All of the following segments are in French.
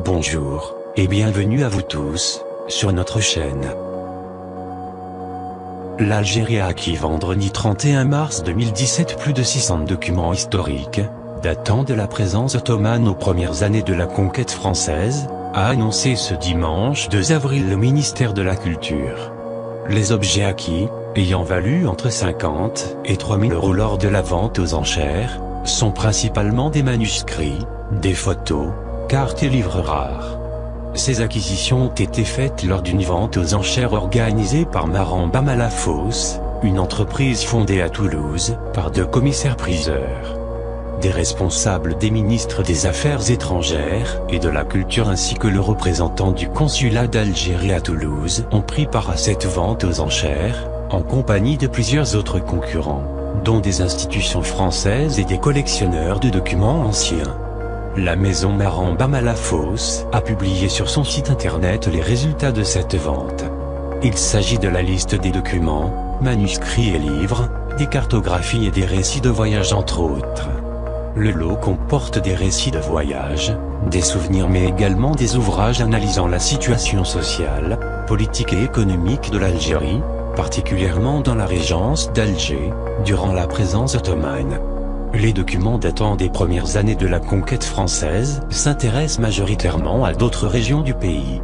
Bonjour, et bienvenue à vous tous, sur notre chaîne. L'Algérie a acquis vendredi 31 mars 2017 plus de 600 documents historiques, datant de la présence ottomane aux premières années de la conquête française, a annoncé ce dimanche 2 avril le ministère de la Culture. Les objets acquis, ayant valu entre 50 et 3 000 € lors de la vente aux enchères, sont principalement des manuscrits, des photos, cartes et livres rares. Ces acquisitions ont été faites lors d'une vente aux enchères organisée par Maramba Malafosse, une entreprise fondée à Toulouse par 2 commissaires-priseurs. Des responsables des ministres des Affaires étrangères et de la Culture ainsi que le représentant du consulat d'Algérie à Toulouse ont pris part à cette vente aux enchères, en compagnie de plusieurs autres concurrents, dont des institutions françaises et des collectionneurs de documents anciens. La maison Maramba Malafosse a publié sur son site internet les résultats de cette vente. Il s'agit de la liste des documents, manuscrits et livres, des cartographies et des récits de voyage entre autres. Le lot comporte des récits de voyage, des souvenirs mais également des ouvrages analysant la situation sociale, politique et économique de l'Algérie, particulièrement dans la régence d'Alger, durant la présence ottomane. Les documents datant des premières années de la conquête française s'intéressent majoritairement à d'autres régions du pays.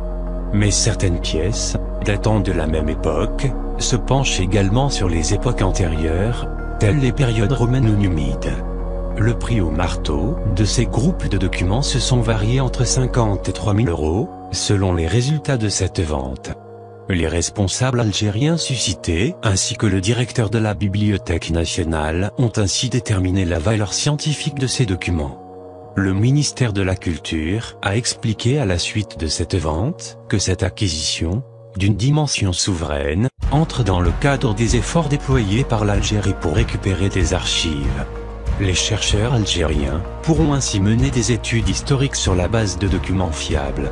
Mais certaines pièces, datant de la même époque, se penchent également sur les époques antérieures, telles les périodes romaines ou numides. Le prix au marteau de ces groupes de documents se sont variés entre 50 et 3 000 €, selon les résultats de cette vente. Les responsables algériens suscités, ainsi que le directeur de la Bibliothèque nationale, ont ainsi déterminé la valeur scientifique de ces documents. Le ministère de la Culture a expliqué à la suite de cette vente, que cette acquisition, d'une dimension souveraine, entre dans le cadre des efforts déployés par l'Algérie pour récupérer des archives. Les chercheurs algériens pourront ainsi mener des études historiques sur la base de documents fiables.